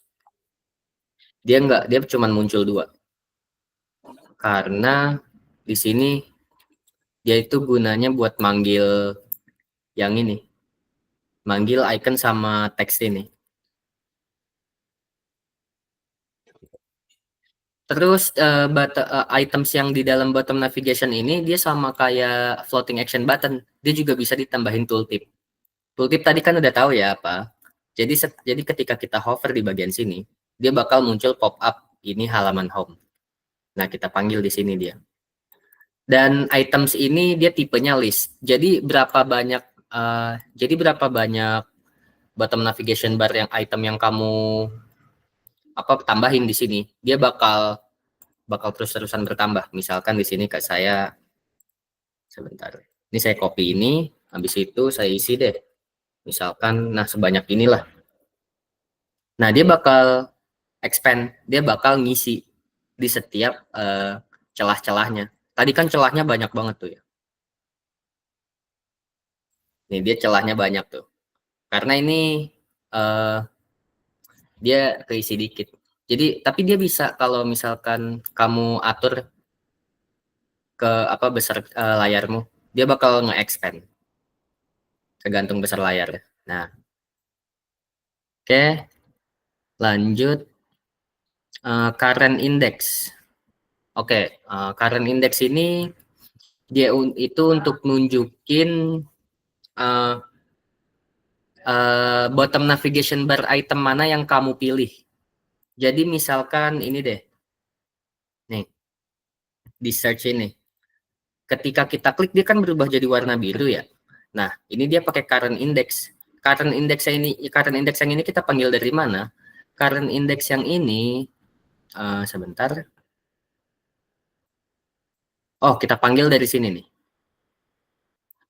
dia cuma muncul 2. Karena di sini dia itu gunanya buat manggil yang ini, manggil icon sama teks ini. Terus items yang di dalam bottom navigation ini dia sama kayak floating action button, dia juga bisa ditambahin tooltip. Tooltip tadi kan udah tahu ya apa. Jadi ketika kita hover di bagian sini, dia bakal muncul pop up ini halaman home. Nah, kita panggil di sini dia. Dan items ini dia tipenya list. Jadi berapa banyak bottom navigation bar yang item yang kamu tambahin di sini, dia bakal terus-terusan bertambah. Misalkan di sini saya sebentar. Ini saya copy ini, Habis itu saya isi deh. Misalkan, nah sebanyak inilah. Nah, dia bakal expand, dia bakal ngisi di setiap celah-celahnya. Tadi kan celahnya banyak banget tuh ya. Nih, dia celahnya banyak tuh. Karena ini uh, dia keisi dikit. Jadi, tapi dia bisa kalau misalkan kamu atur ke apa besar layarmu, dia bakal nge-expand tergantung besar layar. Nah, oke, lanjut current index. Oke, current index ini dia itu untuk nunjukin uh, bottom navigation bar item mana yang kamu pilih. Jadi misalkan ini deh, nih di search ini. Ketika kita klik dia kan berubah jadi warna biru ya. Nah, ini dia pakai current index. Current index yang ini kita panggil dari mana? Current index yang ini sebentar. Oh, kita panggil dari sini nih.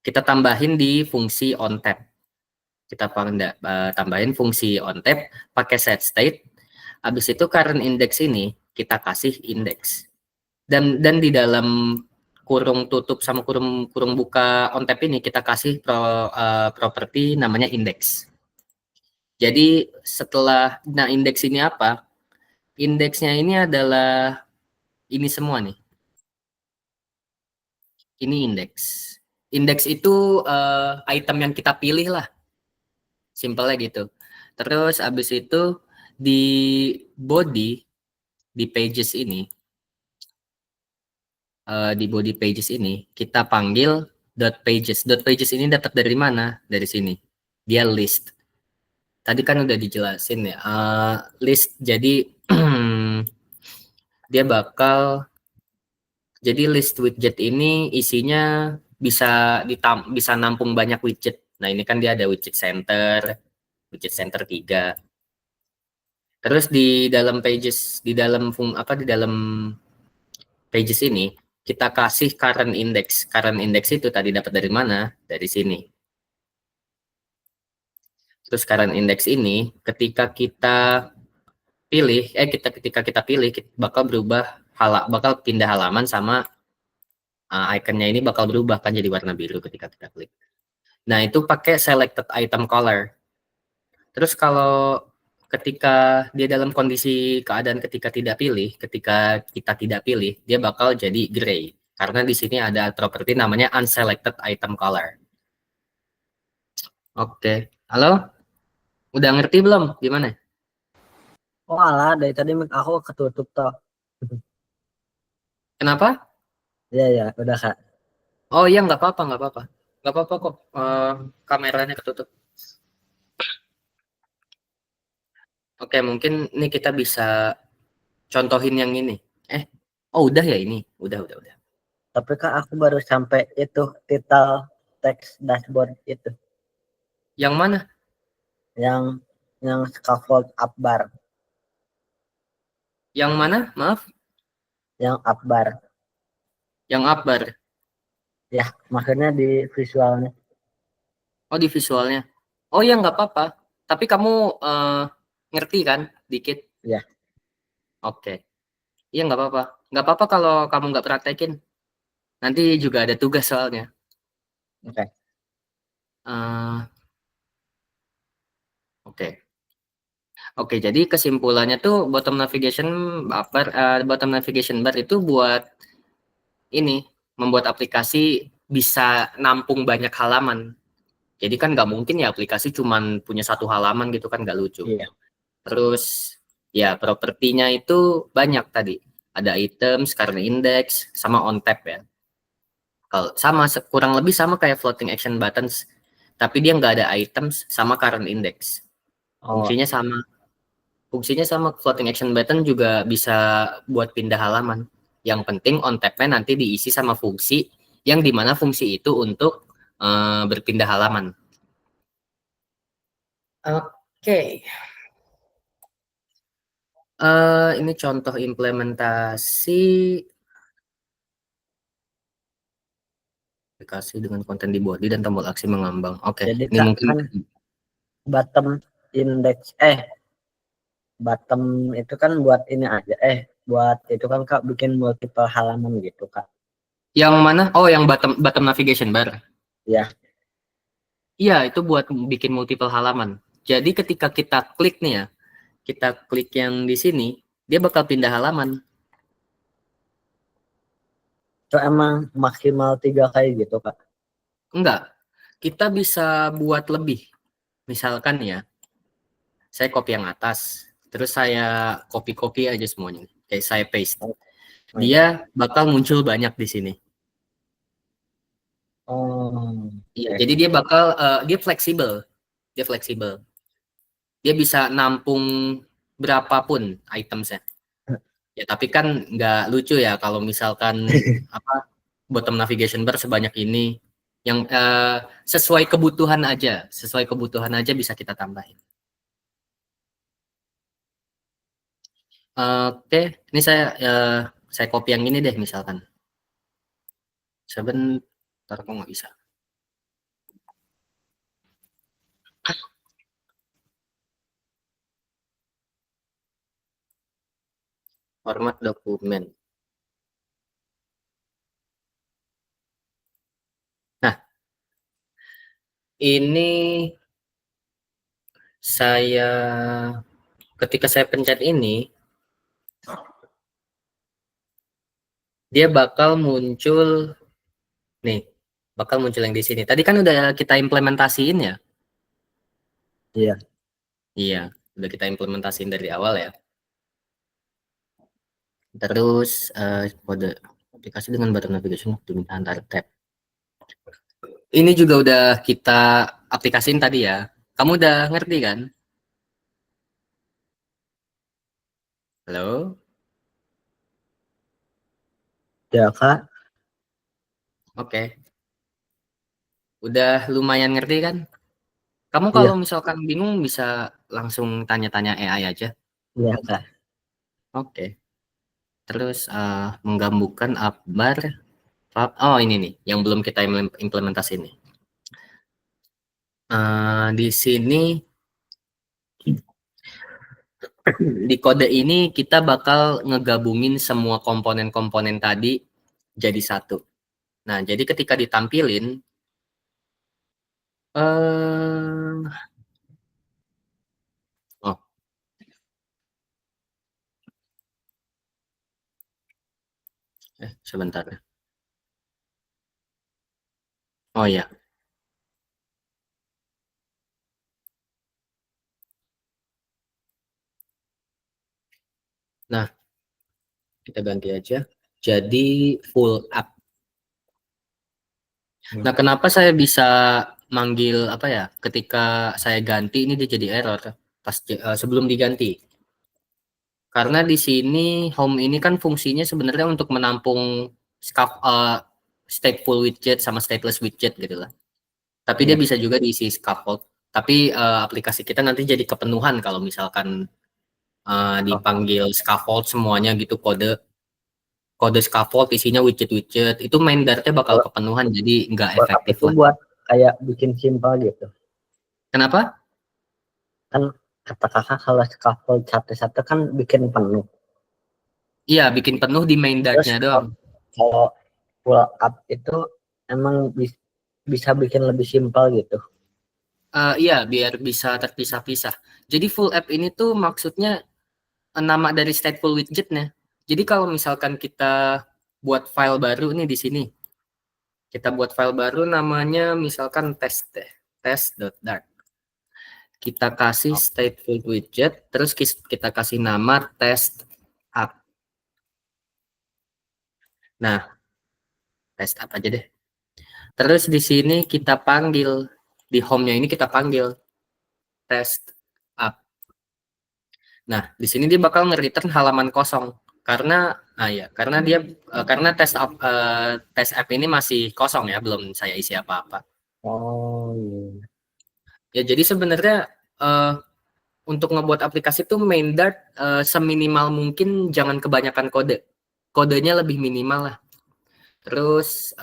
Kita tambahin di fungsi onTap. Kita tambahin fungsi onTap pakai set state. Habis itu current index ini kita kasih index. Dan di dalam kurung tutup sama kurung buka OnTap ini kita kasih properti namanya index. Jadi setelah, nah indeks ini apa? Indeksnya ini adalah ini semua nih. Ini indeks. Indeks itu item yang kita pilih lah. Simpelnya gitu. Terus abis itu di body, di pages ini, di body pages ini kita panggil dot pages. Dot pages ini dapat dari mana? Dari sini. Dia list. Tadi kan udah dijelasin ya. List jadi dia bakal jadi list widget ini isinya bisa nampung banyak widget. Nah, ini kan dia ada widget center 3. Terus di dalam pages, di dalam pages ini kita kasih current index. Current index itu tadi dapat dari mana? Dari sini. Terus current index ini ketika kita ketika kita pilih kita bakal bakal pindah halaman sama ikonnya ini bakal berubah kan jadi warna biru ketika kita klik. Nah, itu pakai selected item color. Terus kalau ketika dia dalam kondisi keadaan ketika kita tidak pilih, dia bakal jadi gray. Karena di sini ada properti namanya unselected item color. Oke. Halo? Udah ngerti belum? Gimana? Oh alah, dari tadi mic aku ketutup toh. Kenapa? Iya ya, udah Kak. Oh iya, nggak apa-apa, nggak apa-apa. Nggak apa-apa kok. Kameranya ketutup. Oke, mungkin ini kita bisa contohin yang ini. Oh udah ya ini. Udah. Tapi Kak aku baru sampai itu title text dashboard itu Yang mana? yang scaffold up bar, Yang mana? Maaf. yang up bar. Yang upbar. Ya, maksudnya di visualnya. Oh di visualnya. Oh ya nggak apa-apa. Tapi kamu ngerti kan dikit? Ya, Oke. Iya nggak apa-apa. Nggak apa-apa kalau kamu nggak praktekin. Nanti juga ada tugas soalnya. oke. Eh, Oke. Oke, jadi kesimpulannya tuh bottom navigation bar itu buat ini membuat aplikasi bisa nampung banyak halaman. Jadi kan nggak mungkin ya aplikasi cuman punya satu halaman gitu kan nggak lucu. Iya. Terus ya propertinya itu banyak tadi. Ada items, current index, sama on tap ya. Kalau sama kurang lebih sama kayak floating action buttons, tapi dia nggak ada items sama current index. Oh, Fungsinya sama. Fungsinya sama floating action button juga bisa buat pindah halaman. Yang penting on tab-nya nanti diisi sama fungsi yang dimana fungsi itu untuk berpindah halaman. Oke. Ini contoh implementasi aplikasi dengan konten di body dan tombol aksi mengambang. Oke, Jadi ini Kak, mungkin kan bottom index bottom itu kan buat ini aja buat itu kan Kak bikin multiple halaman gitu Kak. yang mana? Oh, yang bottom bottom navigation bar. Ya. Iya, itu buat bikin multiple halaman. Jadi ketika kita klik nih ya, kita klik yang di sini, dia bakal pindah halaman. Itu emang maksimal 3 kali gitu Kak. Enggak, kita bisa buat lebih. Misalkan ya, saya copy yang atas, terus saya copy aja semuanya. Kayak saya paste. Oh, Dia bakal muncul banyak di sini. oh, Iya, oke. jadi dia bakal dia fleksibel. Dia fleksibel. Dia bisa nampung berapapun itemsnya. Ya, tapi kan nggak lucu ya kalau misalkan apa bottom navigation bar sebanyak ini yang sesuai kebutuhan aja bisa kita tambahin. Oke, ini saya copy yang ini deh misalkan. Sebentar kok nggak bisa. Format dokumen. Nah, ini saya ketika saya pencet ini, dia bakal muncul nih, bakal muncul yang di sini. Tadi kan udah kita implementasiin ya? Iya. Iya, udah kita implementasiin dari awal ya. Terus kode aplikasi dengan button navigation optimal antar tab. Ini juga udah kita aplikasiin tadi ya. Kamu udah ngerti kan? Halo? Ya Kak. Oke. Udah lumayan ngerti kan? Kamu kalau Iya. misalkan bingung bisa langsung tanya-tanya AI aja. Iya Kak. Oke. Terus menggabungkan akbar. Oh ini nih, yang belum kita implementasi nih. Di sini di kode ini kita bakal ngegabungin semua komponen-komponen tadi jadi satu. Nah, jadi ketika ditampilin, oh, sebentar ya. Oh ya, nah kita ganti aja. Jadi full app. Nah, kenapa saya bisa manggil apa ya? Ketika saya ganti ini dia jadi error pas sebelum diganti. Karena di sini home ini kan fungsinya sebenarnya untuk menampung stateful widget sama stateless widget gitu lah. Tapi dia Iya. bisa juga diisi scaffold. Tapi aplikasi kita nanti jadi kepenuhan kalau misalkan Oh, dipanggil scaffold semuanya gitu kode kode scaffold isinya widget-widget itu main Dart-nya bakal kalau kepenuhan jadi nggak buat apa efektif tuh lah. buat kayak bikin simpel gitu. Kenapa? Kan kata kakak kalau scaffold satu-satu kan bikin penuh. Iya, bikin penuh di main Terus Dart-nya doang. kalau full up itu emang bisa bikin lebih simpel gitu. Iya, biar bisa terpisah-pisah. Jadi full app ini tuh maksudnya nama dari stateful widgetnya. Jadi kalau misalkan kita buat file baru nih di sini, kita buat file baru namanya misalkan test deh, test.dart. Kita kasih stateful widget, terus kita kasih nama test app. Nah, test app aja deh. Terus di sini kita panggil di home-nya ini kita panggil test app. Nah, di sini dia bakal nge-return halaman kosong karena dia karena test app ini masih kosong ya, belum saya isi apa-apa. Oh iya. Ya, jadi sebenarnya uh, untuk ngebuat aplikasi tuh main Dart seminimal mungkin jangan kebanyakan kode. Kodenya lebih minimal lah. Terus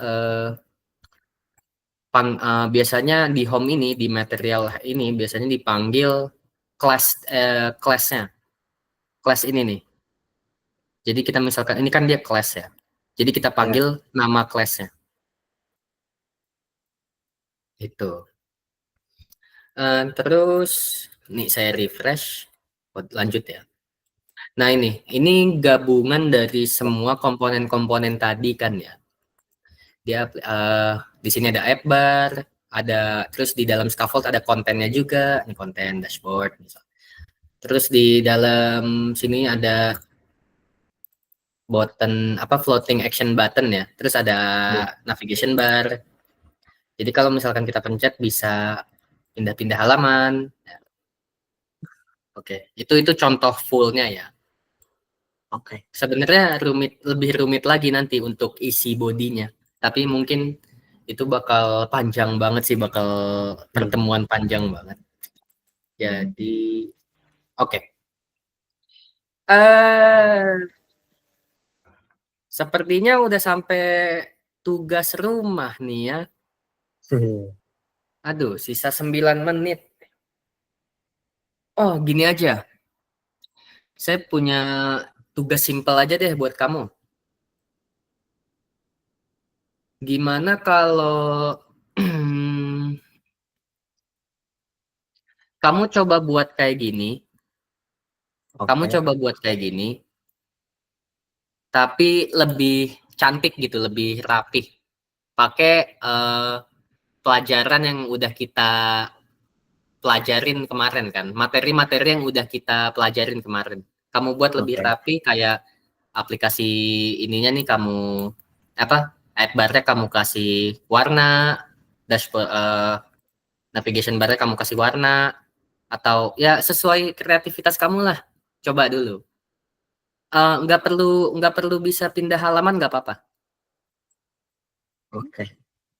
biasanya di home ini, di material ini biasanya dipanggil kelas kelasnya. Kelas ini nih. Jadi kita misalkan ini kan dia kelas ya. Jadi kita Ya. panggil nama kelasnya. Itu. Terus nih saya refresh. Lanjut ya. Nah ini gabungan dari semua komponen-komponen tadi kan ya. Dia di sini ada app bar, ada terus di dalam scaffold ada kontennya juga, ini konten dashboard misal. Terus di dalam sini ada button apa floating action button ya. Terus ada Ya. navigation bar. Jadi kalau misalkan kita pencet bisa pindah-pindah halaman. Oke, itu contoh fullnya ya. Oke. Sebenarnya lebih rumit lagi nanti untuk isi bodinya. Tapi mungkin itu bakal panjang banget sih, bakal Hmm. pertemuan panjang banget. Jadi, oke. Eh, sepertinya udah sampai tugas rumah nih ya. Aduh, sisa 9 menit. Oh, gini aja. Saya punya tugas simpel aja deh buat kamu. Gimana kalau kamu coba buat kayak gini? Kamu Oke. coba buat kayak gini, tapi lebih cantik gitu, lebih rapih. Pakai pelajaran yang udah kita pelajarin kemarin kan, materi-materi yang udah kita pelajarin kemarin. Kamu buat lebih Oke. rapi kayak aplikasi ininya nih kamu apa? Adbarnya kamu kasih warna, dashboard navigation barnya kamu kasih warna atau ya sesuai kreativitas kamu lah. Coba dulu. Nggak perlu bisa pindah halaman nggak apa-apa. Oke.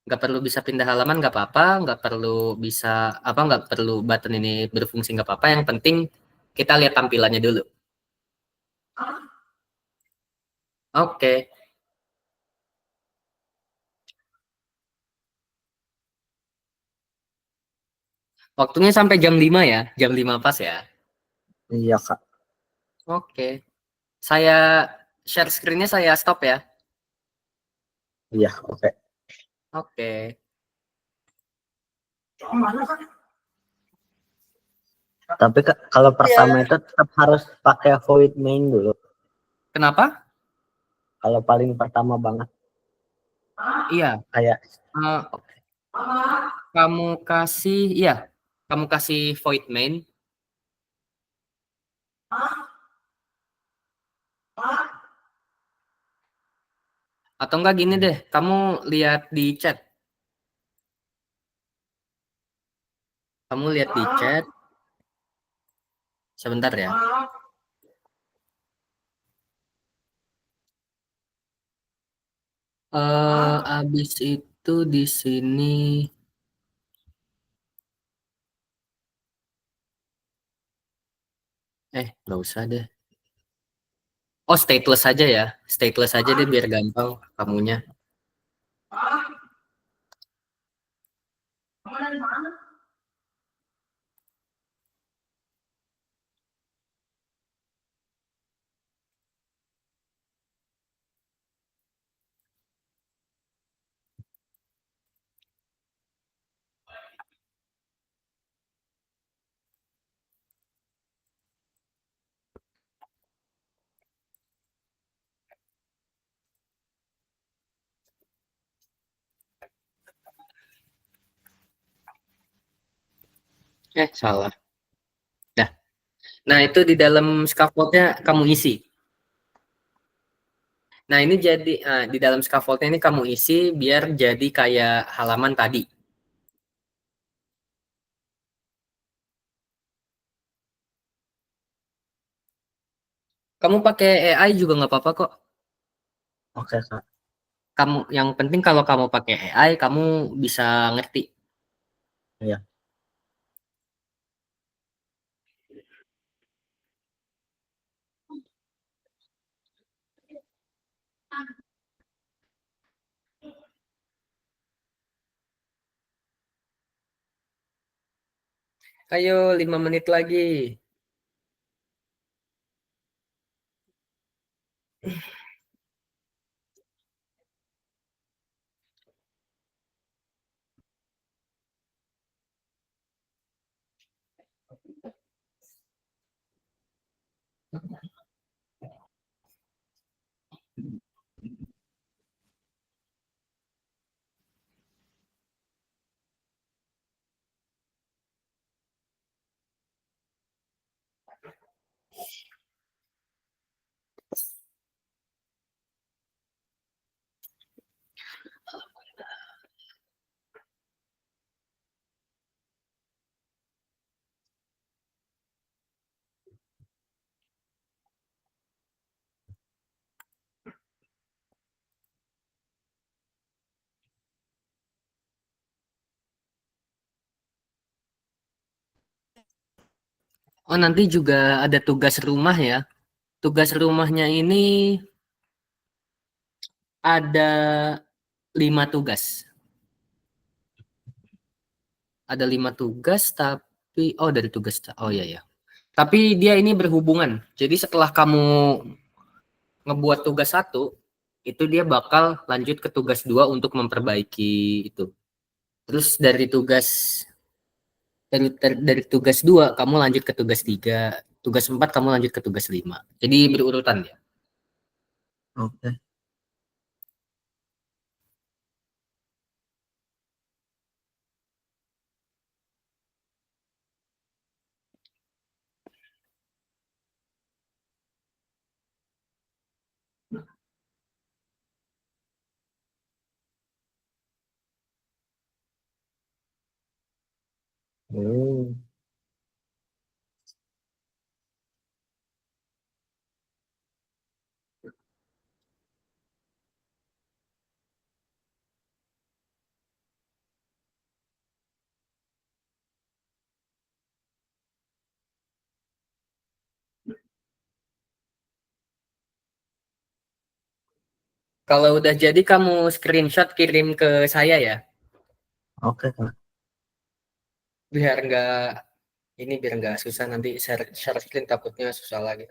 Nggak perlu bisa pindah halaman nggak apa-apa, nggak perlu bisa apa nggak perlu button ini berfungsi nggak apa-apa. Yang penting kita lihat tampilannya dulu. Oke, waktunya sampai jam 5 ya, jam 5 pas ya. Iya, Kak. Oke, saya share screen-nya saya stop ya. Iya, oke. Oke, Tapi kalau pertama itu tetap harus pakai void main dulu. kenapa? Kalau paling pertama banget Iya, kayak eh, kamu kasih, iya, kamu kasih void main atau enggak gini deh, kamu lihat di chat, kamu lihat di chat, sebentar ya. Abis itu di sini nggak usah deh. Oh, stateless aja ya. Stateless aja deh biar gampang kamunya. Salah. Nah, nah itu di dalam scaffoldnya kamu isi. Nah, ini jadi di dalam scaffoldnya ini kamu isi biar jadi kayak halaman tadi. Kamu pakai AI juga nggak apa-apa kok. oke, Kak. Kamu yang penting kalau kamu pakai AI, kamu bisa ngerti. Iya. Ayo 5 menit lagi. Oh, nanti juga ada tugas rumah ya. Tugas rumahnya ini ada 5 tugas. Ada 5 tugas, tapi dari tugas. Oh iya ya. Tapi dia ini berhubungan. Jadi setelah kamu ngebuat tugas 1, itu dia bakal lanjut ke tugas 2 untuk memperbaiki itu. Terus dari tugas 2 kamu lanjut ke tugas 3, tugas 4 kamu lanjut ke tugas 5. Jadi berurutan ya. Oke. Hmm. Kalau udah jadi kamu screenshot kirim ke saya ya. Oke, Kak. Biar biar nggak susah nanti share screen takutnya susah lagi.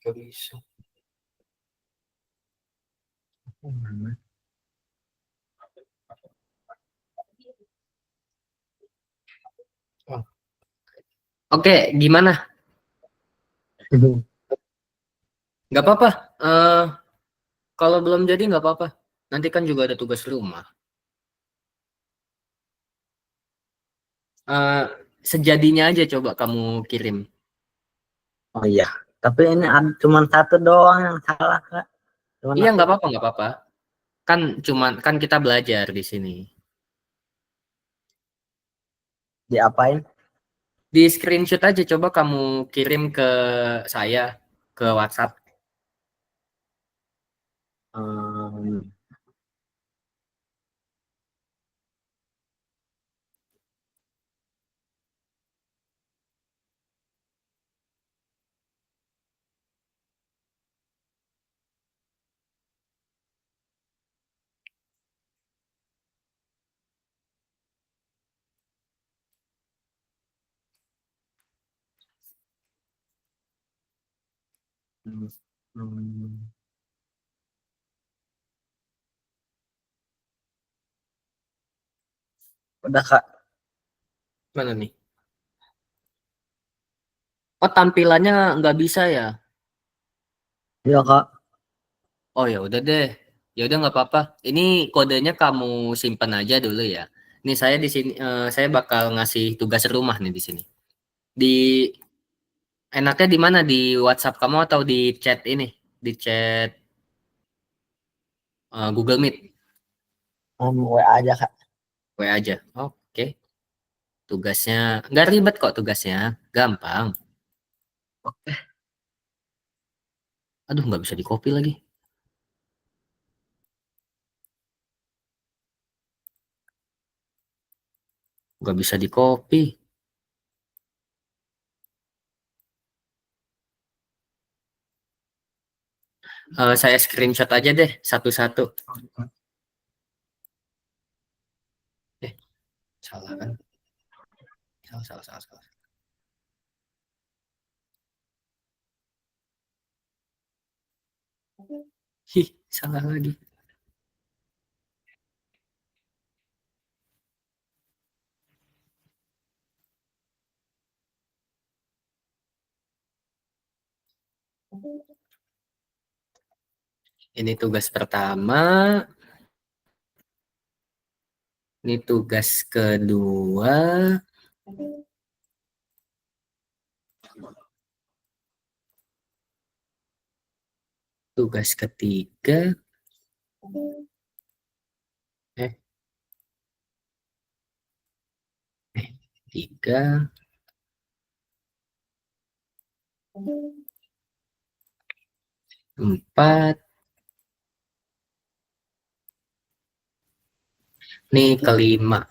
Gak bisa. Oh. Oke, gimana? Nggak apa-apa. Eh, kalau belum jadi nggak apa-apa. Nanti kan juga ada tugas rumah. Eh, sejadinya aja coba kamu kirim. Oh iya, tapi ini ada cuman satu doang yang salah Kak. Cuman Iya aku nggak apa-apa nggak apa-apa. Kan kita belajar di sini. diapain? Di screenshot aja coba kamu kirim ke saya ke WhatsApp. Hmm, hmm, udah Kak. Mana nih? Oh tampilannya nggak bisa ya? Iya Kak. Oh ya udah deh. Ya udah nggak apa-apa. Ini kodenya kamu simpan aja dulu ya. Nih saya di sini saya bakal ngasih tugas rumah nih di sini. Di enaknya di mana? Di WhatsApp kamu atau di chat ini? Di chat Google Meet. WA aja Kak. W aja. Oke. Tugasnya nggak ribet kok tugasnya. Gampang. Aduh nggak bisa di copy lagi. Nggak bisa di copy. Saya screenshot aja deh satu-satu. Eh, salah kan? Salah, salah, salah, salah. Hih, salah lagi. Ini tugas pertama, ini tugas kedua, tugas ketiga, eh, tiga, empat, nih kelima.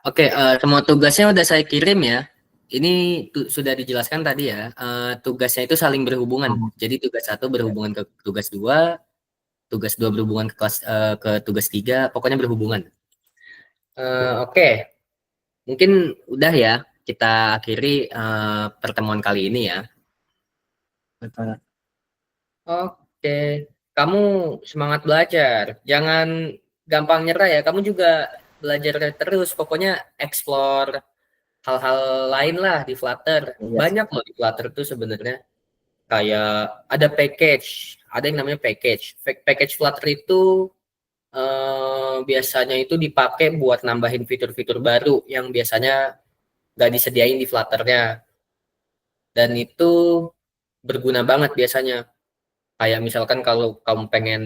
Oke, semua tugasnya udah saya kirim ya. Ini sudah dijelaskan tadi ya. Tugasnya itu saling berhubungan. Jadi tugas satu berhubungan ke tugas dua berhubungan ke ke tugas tiga. Pokoknya berhubungan. Oke, mungkin udah ya. Kita akhiri pertemuan kali ini ya. Betul. Oke, kamu semangat belajar. Jangan gampang nyerah ya. Kamu juga belajar terus. Pokoknya explore hal-hal lain lah di Flutter. Iya sih. Banyak loh di Flutter tuh sebenarnya. Kayak ada package, ada yang namanya package. Package Flutter itu biasanya itu dipakai buat nambahin fitur-fitur baru yang biasanya nggak disediain di Flutter-nya. Dan itu berguna banget biasanya. Kayak misalkan kalau kamu pengen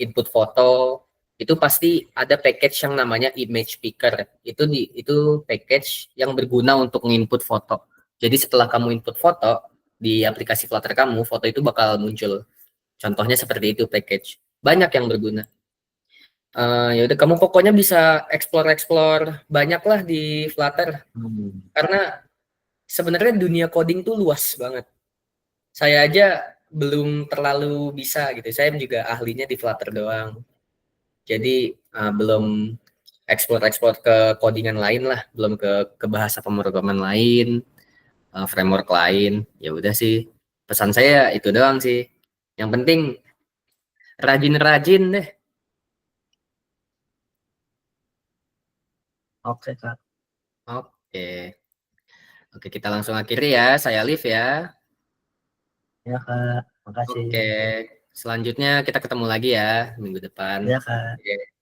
input foto, itu pasti ada package yang namanya image picker. Itu package yang berguna untuk nginput foto. Jadi setelah kamu input foto di aplikasi Flutter kamu, foto itu bakal muncul. Contohnya seperti itu package. Banyak yang berguna. Ya udah kamu pokoknya bisa explore-explore banyak lah di Flutter Hmm. karena sebenarnya dunia coding tuh luas banget. Saya aja belum terlalu bisa gitu. Saya juga ahlinya di Flutter doang. Jadi belum ekspor-ekspor ke codingan lain lah, belum ke bahasa pemrograman lain, framework lain. Ya udah sih. Pesan saya itu doang sih. Yang penting rajin-rajin deh. Oke Kak. Oke. Oke, kita langsung akhiri ya. Saya Liv ya. Ya Kak, makasih. Oke, selanjutnya kita ketemu lagi ya minggu depan. Ya Kak. Oke.